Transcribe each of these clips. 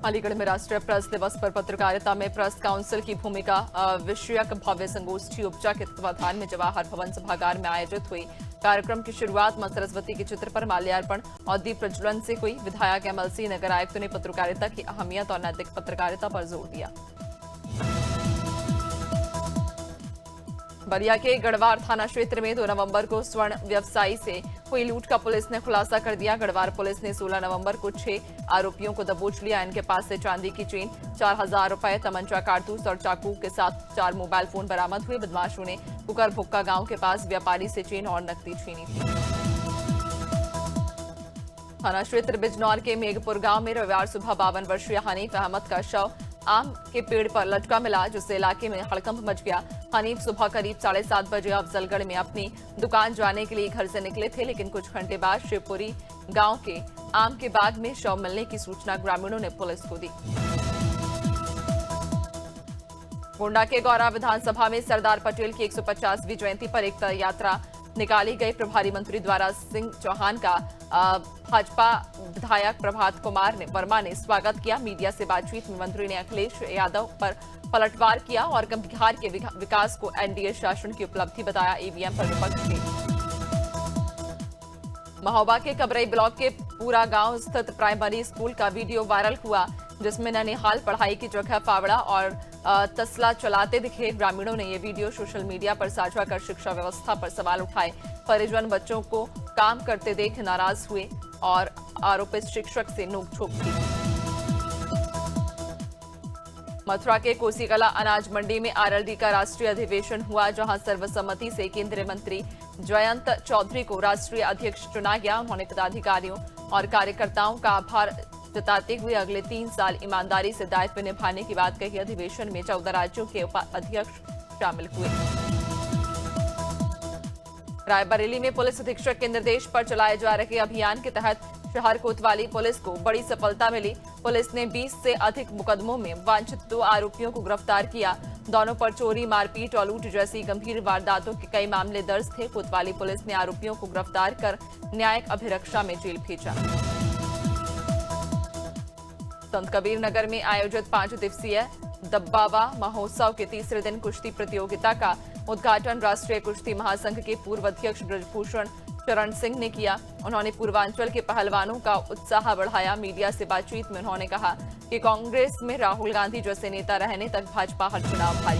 अलीगढ़ में राष्ट्रीय प्रेस दिवस पर पत्रकारिता में प्रेस काउंसिल की भूमिका विषयक भव्य संगोष्ठी उपजा के तत्वाधान में जवाहर भवन सभागार में आयोजित हुई। कार्यक्रम की शुरुआत मां सरस्वती के चित्र पर माल्यार्पण और दीप प्रज्वलन से हुई। विधायक एमएल सिंह, नगर आयुक्त ने पत्रकारिता की अहमियत और नैतिक पत्रकारिता पर जोर दिया। बलिया के गढ़वार थाना क्षेत्र में 2 नवंबर को स्वर्ण व्यवसायी से हुई लूट का पुलिस ने खुलासा कर दिया। गढ़वार पुलिस ने 16 नवंबर को 6 आरोपियों को दबोच लिया। इनके पास से चांदी की चेन, 4000 रुपए, तमंचा, कारतूस और चाकू के साथ 4 मोबाइल फोन बरामद हुए। बदमाशों ने कुकर भुक्का गांव के पास व्यापारी से चेन और नकदी छीनी थी। थाना क्षेत्र बिजनौर के मेघपुर गांव में रविवार सुबह 52 वर्षीय हनीफ अहमद का शव आम के पेड़ पर लटका मिला, जिससे इलाके में हड़कंप मच गया। हनीफ सुबह करीब 7:30 बजे अफजलगढ़ में अपनी दुकान जाने के लिए घर से निकले थे, लेकिन कुछ घंटे बाद शिवपुरी गांव के आम के बाग में शव मिलने की सूचना ग्रामीणों ने पुलिस को दी। गोंडा के गौरा विधानसभा में सरदार पटेल की 150वीं जयंती पर एकता यात्रा निकाली गई। प्रभारी मंत्री द्वारा सिंह चौहान का भाजपा विधायक प्रभात कुमार वर्मा ने स्वागत किया। मीडिया से बातचीत में मंत्री ने अखिलेश यादव पर पलटवार किया और बिहार के विकास को एनडीए शासन की उपलब्धि बताया। ईवीएम पर विपक्ष की। महोबा के कबरई ब्लॉक के पूरा गांव स्थित प्राइमरी स्कूल का वीडियो वायरल हुआ, जिसमें ननिहाल पढ़ाई की जगह फावड़ा और तसला चलाते दिखे। ग्रामीणों ने ये वीडियो सोशल मीडिया पर साझा कर शिक्षा व्यवस्था पर सवाल उठाए। परिजन बच्चों को काम करते देख नाराज हुए और आरोपित शिक्षक से नोकझोंक की। मथुरा के कोसीकला अनाज मंडी में आरएलडी का राष्ट्रीय अधिवेशन हुआ, जहां सर्वसम्मति से केंद्रीय मंत्री जयंत चौधरी को राष्ट्रीय अध्यक्ष चुना गया। उन्होंने पदाधिकारियों और कार्यकर्ताओं का आभार जताते हुए अगले 3 साल ईमानदारी से दायित्व निभाने की बात कही। अधिवेशन में 14 राज्यों के उपाध्यक्ष शामिल हुए। रायबरेली में पुलिस अधीक्षक के निर्देश पर चलाए जा रहे अभियान के तहत शहर कोतवाली पुलिस को बड़ी सफलता मिली। पुलिस ने 20 से अधिक मुकदमों में वांछित 2 आरोपियों को गिरफ्तार किया। दोनों पर चोरी, मारपीट और लूट जैसी गंभीर वारदातों के कई मामले दर्ज थे। कोतवाली पुलिस ने आरोपियों को गिरफ्तार कर न्यायिक अभिरक्षा में जेल भेजा। संत कबीर नगर में आयोजित 5 दिवसीय दब्बावा महोत्सव के तीसरे दिन कुश्ती प्रतियोगिता का उद्घाटन राष्ट्रीय कुश्ती महासंघ के पूर्व अध्यक्ष ब्रजभूषण चरण सिंह ने किया। उन्होंने पूर्वांचल के पहलवानों का उत्साह बढ़ाया। मीडिया से बातचीत में उन्होंने कहा कि कांग्रेस में राहुल गांधी जैसे नेता रहने तक भाजपा हर चुनाव हारी।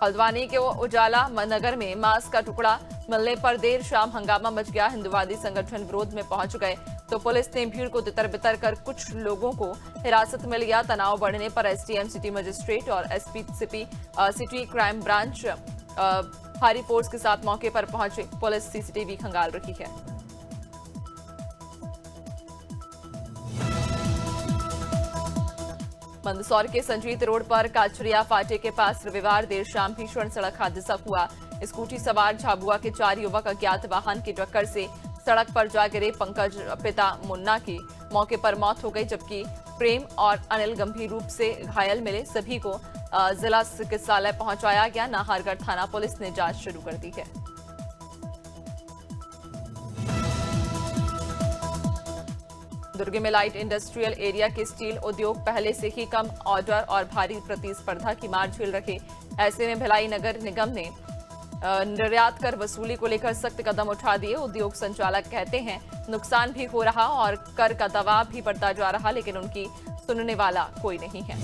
हल्द्वानी के उजाला नगर में मांस का टुकड़ा मिलने पर देर शाम हंगामा मच गया। हिंदुवादी संगठन विरोध में पहुंच गए तो पुलिस ने भीड़ को तितर-बितर कर कुछ लोगों को हिरासत में लिया। तनाव बढ़ने पर एसडीएम सिटी मजिस्ट्रेट और एसपी सिटी क्राइम ब्रांच भारी फोर्स के साथ मौके पर पहुंचे। पुलिस सीसीटीवी खंगाल रही है। मंदसौर के संजीत रोड पर काचरिया फाटे के पास रविवार देर शाम भीषण सड़क हादसा हुआ। स्कूटी सवार झाबुआ के 4 युवक अज्ञात वाहन की टक्कर से सड़क पर जा गिरे। पंकज पिता मुन्ना की मौके पर मौत हो गई, जबकि प्रेम और अनिल गंभीर रूप से घायल मिले। सभी को जिला चिकित्सालय पहुंचाया गया। नाहरगढ़ थाना पुलिस ने जांच शुरू कर दी है। दुर्ग में लाइट इंडस्ट्रियल एरिया के स्टील उद्योग पहले से ही कम ऑर्डर और भारी प्रतिस्पर्धा की मार झेल रहे। ऐसे में भिलाई नगर निगम ने निर्यात कर वसूली को लेकर सख्त कदम उठा दिए। उद्योग संचालक कहते हैं नुकसान भी हो रहा और कर का दबाव भी बढ़ता जा रहा, लेकिन उनकी सुनने वाला कोई नहीं है।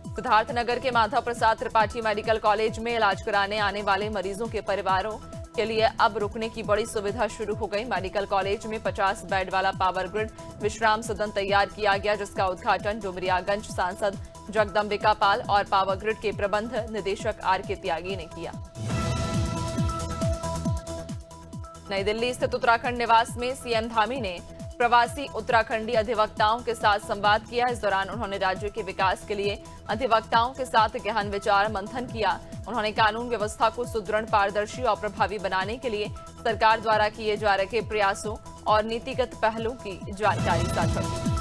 सिद्धार्थनगर के माधव प्रसाद त्रिपाठी मेडिकल कॉलेज में इलाज कराने आने वाले मरीजों के परिवारों के लिए अब रुकने की बड़ी सुविधा शुरू हो गई। मेडिकल कॉलेज में 50 बेड वाला पावर ग्रिड विश्राम सदन तैयार किया गया, जिसका उद्घाटन डुमरियागंज सांसद जगदम्बिका पाल और पावर ग्रिड के प्रबंध निदेशक आर.के. त्यागी ने किया। नई दिल्ली स्थित उत्तराखंड निवास में सीएम धामी ने प्रवासी उत्तराखंडी अधिवक्ताओं के साथ संवाद किया। इस दौरान उन्होंने राज्य के विकास के लिए अधिवक्ताओं के साथ गहन विचार मंथन किया। उन्होंने कानून व्यवस्था को सुदृढ़, पारदर्शी और प्रभावी बनाने के लिए सरकार द्वारा किए जा रहे प्रयासों और नीतिगत पहलों की जानकारी साझा की।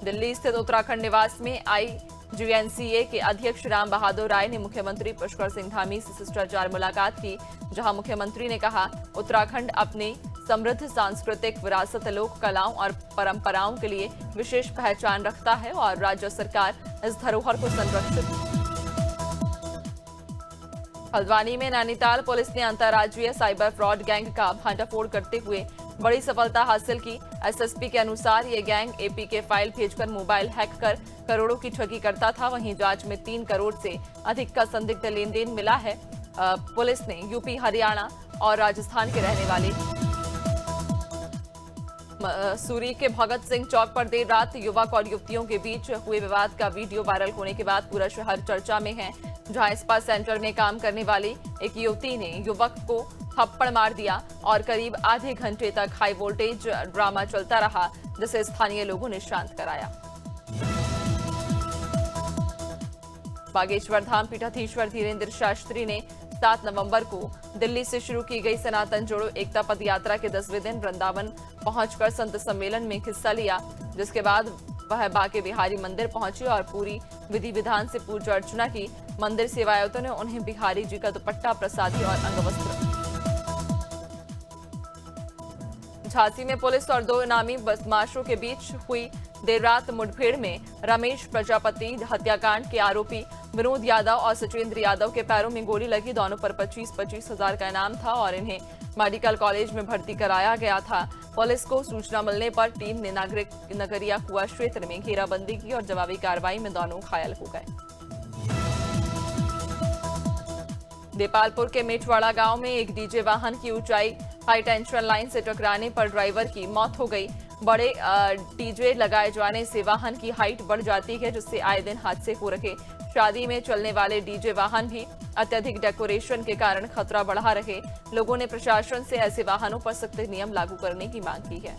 दिल्ली स्थित उत्तराखंड निवास में IGNCA के अध्यक्ष राम बहादुर राय ने मुख्यमंत्री पुष्कर सिंह धामी से शिष्टाचार मुलाकात की, जहां मुख्यमंत्री ने कहा उत्तराखंड अपने समृद्ध सांस्कृतिक विरासत, लोक कलाओं और परंपराओं के लिए विशेष पहचान रखता है और राज्य सरकार इस धरोहर को संरक्षित। हल्द्वानी में नैनीताल पुलिस ने अंतर्राज्यीय साइबर फ्रॉड गैंग का भंडाफोड़ करते हुए बड़ी सफलता हासिल की। एसएसपी के अनुसार ये गैंग एपी के फाइल भेजकर मोबाइल हैक कर करोड़ों की ठगी करता था। वहीं जांच में 3 करोड़ से अधिक का संदिग्ध लेन देन मिला है। पुलिस ने यूपी, हरियाणा और राजस्थान के रहने वाले सूरी के भगत सिंह चौक पर देर रात युवक और युवतियों के बीच हुए विवाद का वीडियो वायरल होने के बाद पूरा शहर चर्चा में है, जहां स्पा सेंटर में काम करने वाली एक युवती ने युवक को थप्पड़ मार दिया और करीब आधे घंटे तक हाई वोल्टेज ड्रामा चलता रहा, जिसे स्थानीय लोगों ने शांत कराया। बागेश्वर धाम पीठाधीश्वर धीरेन्द्र शास्त्री ने 7 नवंबर को दिल्ली से शुरू की गई सनातन जोड़ो एकता पद यात्रा के 10वें दिन वृंदावन पहुंचकर संत सम्मेलन में हिस्सा लिया, जिसके बाद वह बांके बिहारी मंदिर पहुंचे और पूरी विधि विधान से पूजा अर्चना की। मंदिर सेवायतों ने उन्हें बिहारी जी का दुपट्टा, प्रसादी और अंगवस्त्र। झांसी में पुलिस और 2 इनामी बदमाशों के बीच हुई देर रात मुठभेड़ में रमेश प्रजापति हत्याकांड के आरोपी विनोद यादव और सचिंद्र यादव के पैरों में गोली लगी। दोनों पर 25-25 हजार का इनाम था और इन्हें मेडिकल कॉलेज में भर्ती कराया गया था। पुलिस को सूचना मिलने पर टीम ने नगरिया कुआ क्षेत्र में घेराबंदी की और जवाबी कार्रवाई में दोनों घायल हो गए। देपालपुर के मेटवाड़ा गांव में एक डीजे वाहन की ऊंचाई हाई टेंशन लाइन से टकराने पर ड्राइवर की मौत हो गई। बड़े डीजे लगाए जाने से वाहन की हाइट बढ़ जाती है, जिससे आए दिन हादसे हो रहे। शादी में चलने वाले डीजे वाहन भी अत्यधिक डेकोरेशन के कारण खतरा बढ़ा रहे। लोगों ने प्रशासन से ऐसे वाहनों पर सख्त नियम लागू करने की मांग की है।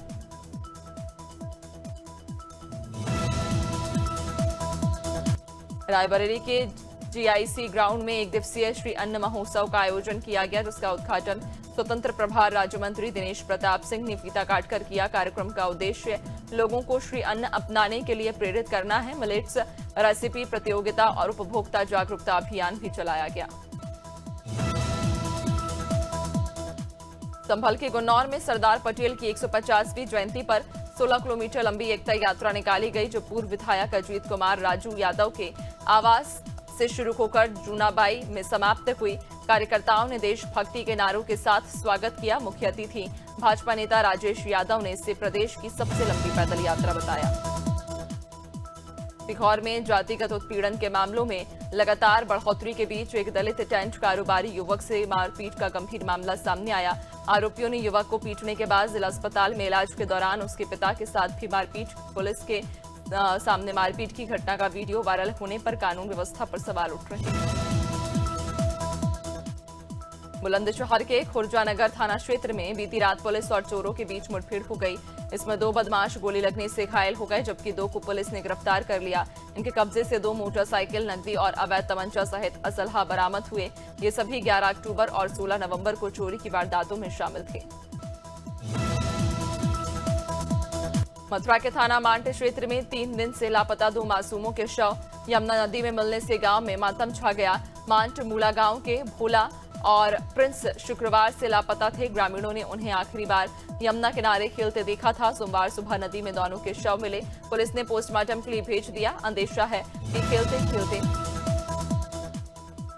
रायबरेली के जीआईसी ग्राउंड में 1 दिवसीय श्री अन्न महोत्सव का आयोजन किया गया, जिसका उद्घाटन स्वतंत्र प्रभार राज्य मंत्री दिनेश प्रताप सिंह ने फीता काटकर किया। कार्यक्रम का उद्देश्य लोगों को श्री अन्न अपनाने के लिए प्रेरित करना है। मिलेट्स रेसिपी प्रतियोगिता और उपभोक्ता जागरूकता अभियान भी चलाया गया। संभल के गुन्नौर में सरदार पटेल की 150वीं जयंती पर 16 किलोमीटर लंबी एकता यात्रा निकाली गई, जो पूर्व विधायक अजीत कुमार राजू यादव के आवास से शुरू होकर जूनाबाई में समाप्त हुई। कार्यकर्ताओं ने देशभक्ति के नारों के साथ स्वागत किया। मुख्य अतिथि भाजपा नेता राजेश यादव ने इसे प्रदेश की सबसे लंबी पैदल यात्रा बताया। सीहोर में जातिगत उत्पीड़न के मामलों में लगातार बढ़ोतरी के बीच एक दलित टेंट कारोबारी युवक से मारपीट का गंभीर मामला सामने आया। आरोपियों ने युवक को पीटने के बाद जिला अस्पताल में इलाज के दौरान उसके पिता के साथ भी मारपीट। पुलिस के सामने मारपीट की घटना का वीडियो वायरल होने पर कानून व्यवस्था पर सवाल उठ रहे हैं। बुलंदशहर के खुर्जानगर थाना क्षेत्र में बीती रात पुलिस और चोरों के बीच मुठभेड़ हो गई। इसमें 2 बदमाश गोली लगने से घायल हो गए, जबकि 2 को पुलिस ने गिरफ्तार कर लिया। इनके कब्जे से 2 मोटरसाइकिल, नकदी और अवैध तमंचा सहित असलहा बरामद हुए। ये सभी 11 अक्टूबर और 16 नवंबर को चोरी की वारदातों में शामिल थे। मथुरा के थाना मांटे क्षेत्र में 3 दिन से लापता 2 मासूमों के शव यमुना नदी में मिलने से गांव में मातम छा गया। मांट मूला गांव के भोला और प्रिंस शुक्रवार से लापता थे। ग्रामीणों ने उन्हें आखिरी बार यमुना किनारे खेलते देखा था। सोमवार सुबह नदी में दोनों के शव मिले। पुलिस ने पोस्टमार्टम के लिए भेज दिया। अंदेशा है कि खेलते खेलते।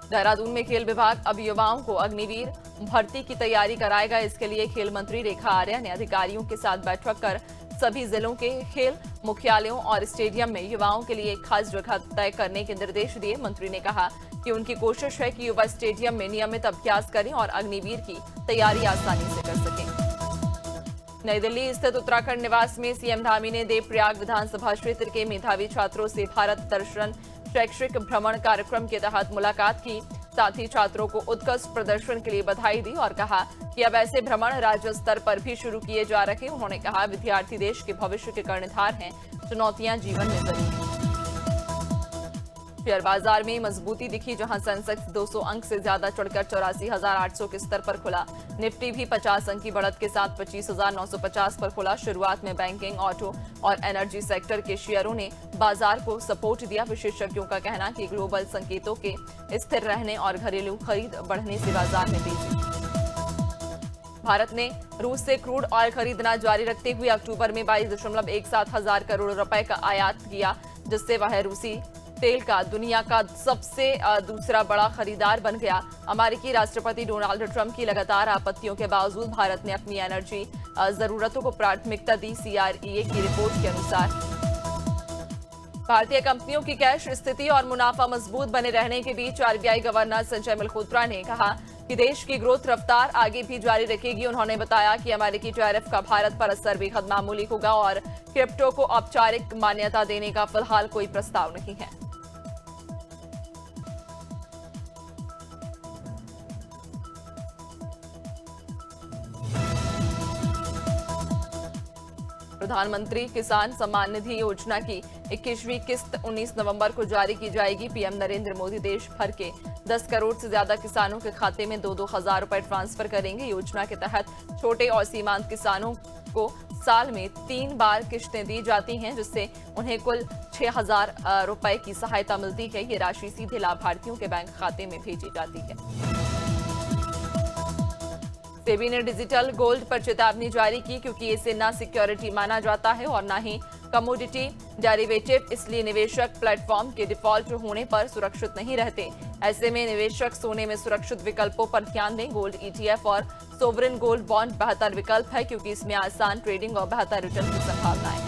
देहरादून में खेल विभाग अब युवाओं को अग्निवीर भर्ती की तैयारी कराएगा। इसके लिए खेल मंत्री रेखा आर्या ने अधिकारियों के साथ बैठक कर सभी जिलों के खेल मुख्यालयों और स्टेडियम में युवाओं के लिए एक खास जगह तय करने के निर्देश दिए। मंत्री ने कहा कि उनकी कोशिश है कि युवा स्टेडियम में नियमित अभ्यास करें और अग्निवीर की तैयारी आसानी से कर सकें। नई दिल्ली स्थित उत्तराखंड निवास में सीएम धामी ने देवप्रयाग विधानसभा क्षेत्र के मेधावी छात्रों से भारत दर्शन शैक्षिक भ्रमण कार्यक्रम के तहत मुलाकात की। साथ ही छात्रों को उत्कृष्ट प्रदर्शन के लिए बधाई दी और कहा कि अब ऐसे भ्रमण राज्य स्तर पर भी शुरू किए जा रहे। उन्होंने कहा, विद्यार्थी देश के भविष्य के कर्णधार हैं। चुनौतियां जीवन में जरूरी हैं। शेयर बाजार में मजबूती दिखी, जहां सेंसेक्स 200 अंक से ज्यादा चढ़कर 84,800 के स्तर पर खुला। निफ्टी भी 50 अंक की बढ़त के साथ 25,950 पर खुला। शुरुआत में बैंकिंग, ऑटो और एनर्जी सेक्टर के शेयरों ने बाजार को सपोर्ट दिया। विशेषज्ञों का कहना कि ग्लोबल संकेतों के स्थिर रहने और घरेलू खरीद बढ़ने से बाजार में तेजी। भारत ने रूस से क्रूड ऑयल खरीदना जारी रखते हुए अक्टूबर में 22.17 हजार करोड़ रुपए का आयात किया, जिससे वह रूसी तेल का दुनिया का सबसे दूसरा बड़ा खरीदार बन गया। अमेरिकी राष्ट्रपति डोनाल्ड ट्रंप की लगातार आपत्तियों के बावजूद भारत ने अपनी एनर्जी जरूरतों को प्राथमिकता दी। CREA की रिपोर्ट के अनुसार भारतीय कंपनियों की कैश स्थिति और मुनाफा मजबूत बने रहने के बीच RBI गवर्नर संजय मल्होत्रा ने कहा कि देश की ग्रोथ रफ्तार आगे भी जारी रखेगी। उन्होंने बताया कि अमेरिकी टैरिफ का भारत पर असर बेहद मामूली होगा और क्रिप्टो को औपचारिक मान्यता देने का फिलहाल कोई प्रस्ताव नहीं है। प्रधानमंत्री किसान सम्मान निधि योजना की 21वीं किस्त 19 नवंबर को जारी की जाएगी। पीएम नरेंद्र मोदी देश भर के 10 करोड़ से ज्यादा किसानों के खाते में 2-2 हजार रुपए ट्रांसफर करेंगे। योजना के तहत छोटे और सीमांत किसानों को साल में 3 बार किश्तें दी जाती हैं, जिससे उन्हें कुल 6,000 रुपए की सहायता मिलती है। ये राशि सीधे लाभार्थियों के बैंक खाते में भेजी जाती है। सेबी ने डिजिटल गोल्ड पर चेतावनी जारी की, क्योंकि इसे ना सिक्योरिटी माना जाता है और ना ही कमोडिटी डेरिवेटिव, इसलिए निवेशक प्लेटफॉर्म के डिफॉल्ट होने पर सुरक्षित नहीं रहते। ऐसे में निवेशक सोने में सुरक्षित विकल्पों पर ध्यान दें। गोल्ड ETF और सोवरेन गोल्ड बॉन्ड बेहतर विकल्प है, क्योंकि इसमें आसान ट्रेडिंग और बेहतर रिटर्न की संभावना है।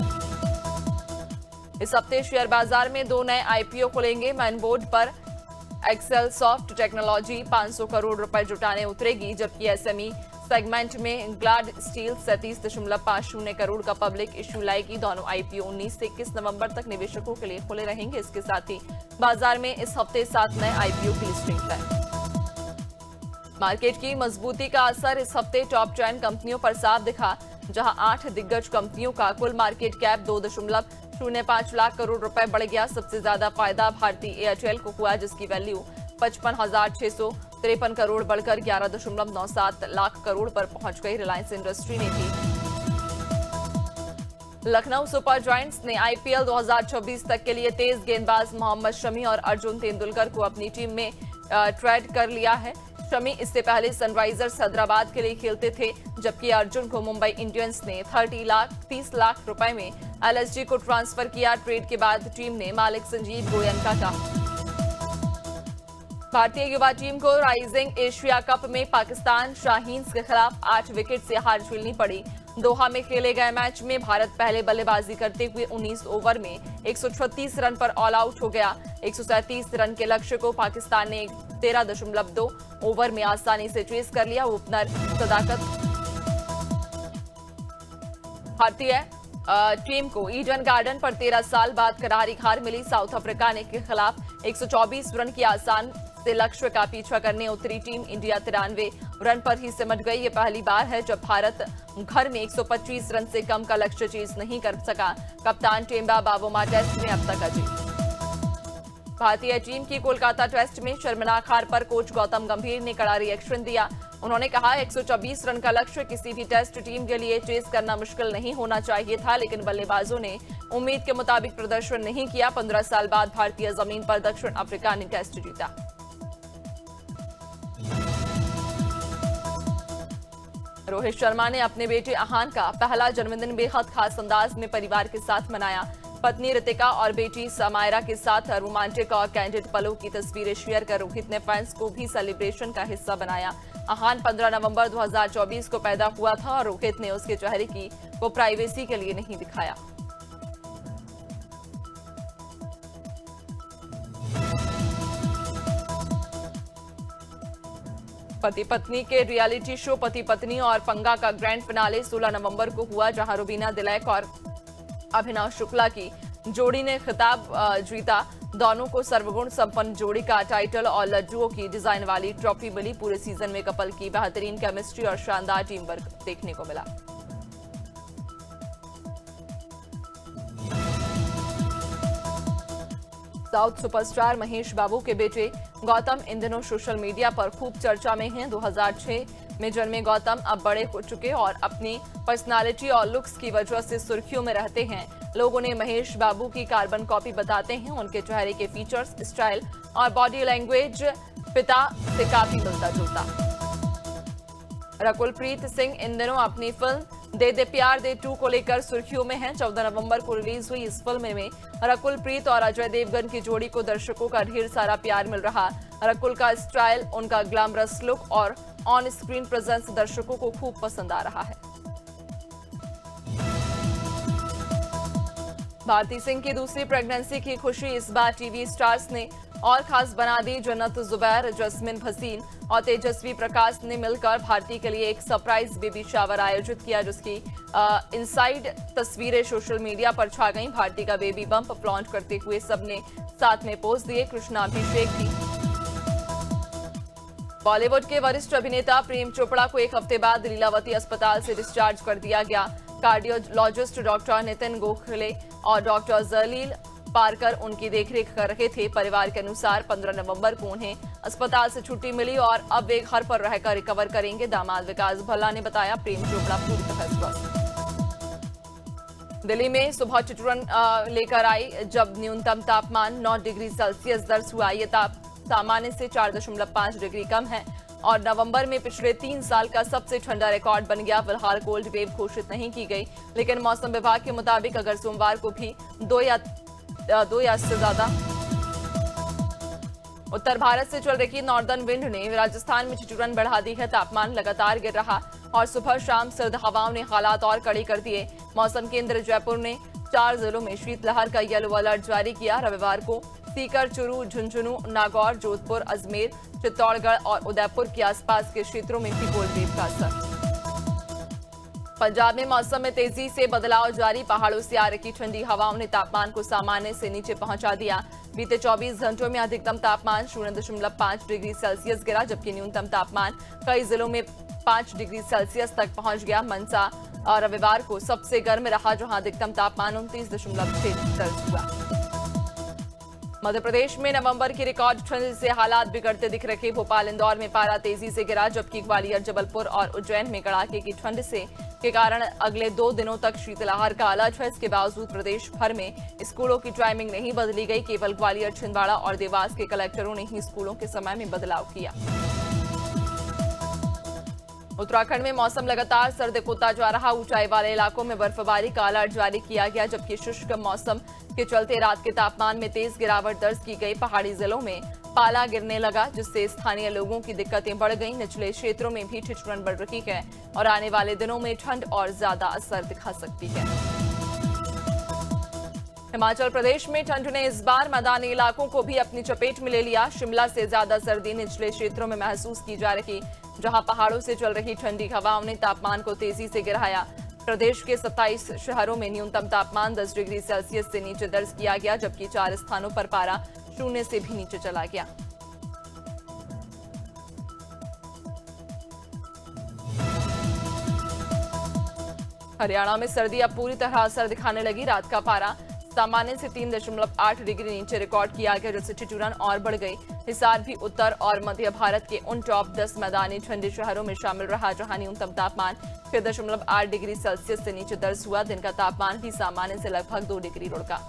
इस हफ्ते शेयर बाजार में 2 नए IPO खुलेंगे। मेन बोर्ड पर एक्सेल सॉफ्ट टेक्नोलॉजी 500 करोड़ रुपए जुटाने उतरेगी, जबकि SME सेगमेंट में ग्लाड स्टील 37.50 करोड़ का पब्लिक इश्यू लाएगी। दोनों IPO 19 से 21 नवंबर तक निवेशकों के लिए खुले रहेंगे। इसके साथ ही बाजार में इस हफ्ते 7 नए IPO की लिस्टिंग है। मार्केट की मजबूती का असर इस हफ्ते टॉप 10 कंपनियों पर साफ दिखा, जहां 8 दिग्गज कंपनियों का कुल मार्केट कैप 2.05 लाख करोड़ रुपए बढ़ गया। सबसे ज्यादा फायदा भारतीय एयरटेल को हुआ, जिसकी वैल्यू 55,653 करोड़ बढ़कर 11.97 लाख करोड़ पर पहुंच गई। रिलायंस इंडस्ट्री ने भी। लखनऊ सुपर जायंट्स ने IPL 2026 तक के लिए तेज गेंदबाज मोहम्मद शमी और अर्जुन तेंदुलकर को अपनी टीम में ट्रेड कर लिया है। शमी इससे पहले सनराइजर्स हैदराबाद के लिए खेलते थे, जबकि अर्जुन को मुंबई इंडियंस ने 30 लाख रुपए में LSG को ट्रांसफर किया। ट्रेड के बाद टीम ने मालिक संजीव गोयनका का। भारतीय युवा टीम को राइजिंग एशिया कप में पाकिस्तान शाहीन्स के खिलाफ 8 विकेट से हार झेलनी पड़ी। दोहा में खेले गए मैच में भारत पहले बल्लेबाजी करते हुए 19 ओवर में 136 रन पर ऑल आउट हो गया। 137 रन के लक्ष्य को पाकिस्तान ने 13.2 ओवर में आसानी से चेस कर लिया। ओपनर सदाकत भारतीय टीम को ईडन गार्डन पर 13 साल बाद करारी हार मिली। साउथ अफ्रीका ने के खिलाफ 124 रन की आसान से लक्ष्य का पीछा करने उतरी टीम इंडिया 93 रन पर ही सिमट गई। ये पहली बार है जब भारत घर में 125 रन से कम का लक्ष्य चेज नहीं कर सका। कप्तान टेम्बा बावोमा टेस्ट में अब तक अजीत। भारतीय टीम की कोलकाता टेस्ट में शर्मनाक हार पर कोच गौतम गंभीर ने कड़ा रिएक्शन दिया। उन्होंने कहा 124 रन का लक्ष्य किसी भी टेस्ट टीम के लिए चेस करना मुश्किल नहीं होना चाहिए था, लेकिन बल्लेबाजों ने उम्मीद के मुताबिक प्रदर्शन नहीं किया। 15 साल बाद भारतीय जमीन पर दक्षिण अफ्रीका ने टेस्ट जीता। रोहित शर्मा ने अपने बेटे आहान का पहला जन्मदिन बेहद खास अंदाज में परिवार के साथ मनाया। पत्नी रितिका और बेटी समायरा के साथ रोमांटिक और कैंडिड पलों की तस्वीरें शेयर कर रोहित ने फैंस को भी सेलिब्रेशन का हिस्सा बनाया। आहान 15 नवंबर 2024 को पैदा हुआ था और रोहित ने उसके चेहरे की को प्राइवेसी के लिए नहीं दिखाया। पति पत्नी के रियलिटी शो पति पत्नी और पंगा का ग्रैंड फिनाले 16 नवंबर को हुआ, जहां रुबीना दिलैक और अभिनव शुक्ला की जोड़ी ने खिताब जीता। दोनों को सर्वगुण संपन्न जोड़ी का टाइटल और लड्डुओं की डिजाइन वाली ट्रॉफी मिली। पूरे सीजन में कपल की बेहतरीन केमिस्ट्री और शानदार टीम वर्क देखने को मिला। साउथ सुपरस्टार महेश बाबू के बेटे गौतम इन दिनों सोशल मीडिया पर खूब चर्चा में हैं। 2006 में जन्मे गौतम अब बड़े हो चुके और अपनी पर्सनालिटी और लुक्स की वजह से सुर्खियों में रहते हैं। लोगों ने महेश बाबू की कार्बन कॉपी बताते हैं। उनके चेहरे के फीचर्स, स्टाइल और बॉडी लैंग्वेज पिता से काफी मिलता जुलता। रकुलप्रीत सिंह इन दिनों अपनी फिल्म दे दे प्यार दे 2 को लेकर सुर्खियों में हैं। 14 नवंबर को रिलीज हुई इस फिल्म में रकुलप्रीत और अजय देवगन की जोड़ी को दर्शकों का ढेर सारा प्यार मिल रहा। रकुल का स्टाइल, उनका ग्लैमरस लुक और ऑन स्क्रीन प्रेजेंस दर्शकों को खूब पसंद आ रहा है। भारती सिंह की दूसरी प्रेगनेंसी की खुशी इस बार टीवी स्टार्स ने और खास बना दी। जन्नत जुबैर, जस्मिन भसीन और तेजस्वी प्रकाश ने मिलकर भारती के लिए एक सरप्राइज बेबी शावर आयोजित किया, जिसकी इनसाइड तस्वीरें सोशल मीडिया पर छा गईं। भारती का बेबी बम्प फ्लॉन्ट करते हुए सबने साथ में पोज दिए। कृष्णा अभिषेक भी। बॉलीवुड के वरिष्ठ अभिनेता प्रेम चोपड़ा को एक हफ्ते बाद लीलावती अस्पताल से डिस्चार्ज कर दिया गया। कार्डियोलॉजिस्ट डॉक्टर नितिन गोखले और डॉक्टर जलील पारकर उनकी देखरेख कर रहे थे। परिवार के अनुसार 15 नवंबर को उन्हें अस्पताल से छुट्टी मिली और अब वे घर पर रहकर रिकवर करेंगे। दामाद विकास भल्ला ने बताया, प्रेम चोपड़ा पूरी तरह स्वस्थ। दिल्ली में सुबह ठिठुरन लेकर आई जब न्यूनतम तापमान 9 डिग्री सेल्सियस दर्ज हुआ। ये सामान्य से 4.5 डिग्री कम है और नवंबर में पिछले 3 साल का सबसे ठंडा रिकॉर्ड बन गया। फिलहाल कोल्ड वेव घोषित नहीं की गई, लेकिन मौसम विभाग के मुताबिक अगर सोमवार को भी दो या इससे ज्यादा उत्तर भारत से चल रही नॉर्दर्न विंड ने राजस्थान में ठिठुरन बढ़ा दी है। तापमान लगातार गिर रहा और सुबह शाम सर्द हवाओं ने हालात और कड़े कर दिए। मौसम केंद्र जयपुर ने 4 जिलों में शीतलहर का येलो अलर्ट जारी किया। रविवार को सीकर, चुरू, झुंझुनू, नागौर, जोधपुर, अजमेर, चित्तौड़गढ़ और उदयपुर के आसपास के क्षेत्रों में भी कोल्ड वेव का असर। पंजाब में मौसम में तेजी से बदलाव जारी। पहाड़ों से आ रही ठंडी हवाओं ने तापमान को सामान्य से नीचे पहुंचा दिया। बीते 24 घंटों में अधिकतम तापमान 0.5 डिग्री सेल्सियस गिरा, जबकि न्यूनतम तापमान कई जिलों में 5 डिग्री सेल्सियस तक पहुंच गया। मनसा और रविवार को सबसे गर्म रहा, जहां अधिकतम तापमान 29.6 दर्ज हुआ। मध्य प्रदेश में नवंबर की रिकॉर्ड ठंड से हालात बिगड़ते दिख रहे। भोपाल, इंदौर में पारा तेजी से गिरा, जबकि ग्वालियर, जबलपुर और उज्जैन में कड़ाके की ठंड के कारण अगले 2 दिनों तक शीतलहर का अलर्ट है। इसके बावजूद प्रदेश भर में स्कूलों की टाइमिंग नहीं बदली गई। केवल ग्वालियर, छिंदवाड़ा और देवास के कलेक्टरों ने ही स्कूलों के समय में बदलाव किया। उत्तराखंड में मौसम लगातार सर्द होता जा रहा। ऊंचाई वाले इलाकों में बर्फबारी का अलर्ट जारी किया गया, जबकि शुष्क मौसम के चलते रात के तापमान में तेज गिरावट दर्ज की गई। पहाड़ी जिलों में पाला गिरने लगा, जिससे स्थानीय लोगों की दिक्कतें बढ़ गईं। निचले क्षेत्रों में भी ठिठुरन बढ़ रही है और आने वाले दिनों में ठंड और ज्यादा असर दिखा सकती है। हिमाचल प्रदेश में ठंड ने इस बार मैदानी इलाकों को भी अपनी चपेट में ले लिया। शिमला से ज्यादा सर्दी निचले क्षेत्रों में महसूस की जा रही, जहां पहाड़ों से चल रही ठंडी हवाओं ने तापमान को तेजी से गिराया। प्रदेश के 27 शहरों में न्यूनतम तापमान 10 डिग्री सेल्सियस से नीचे दर्ज किया गया, जबकि 4 स्थानों पर पारा 0 से भी नीचे चला गया। हरियाणा में सर्दी अब पूरी तरह असर दिखाने लगी। रात का पारा सामान्य से 3.8 डिग्री नीचे रिकॉर्ड किया गया, जिससे ठिठुरन और बढ़ गई। हिसार भी उत्तर और मध्य भारत के उन टॉप 10 मैदानी ठंडे शहरों में शामिल रहा, जहां न्यूनतम तापमान 6.8 डिग्री सेल्सियस से नीचे दर्ज हुआ। दिन का तापमान भी सामान्य से लगभग 2 डिग्री लुढ़का।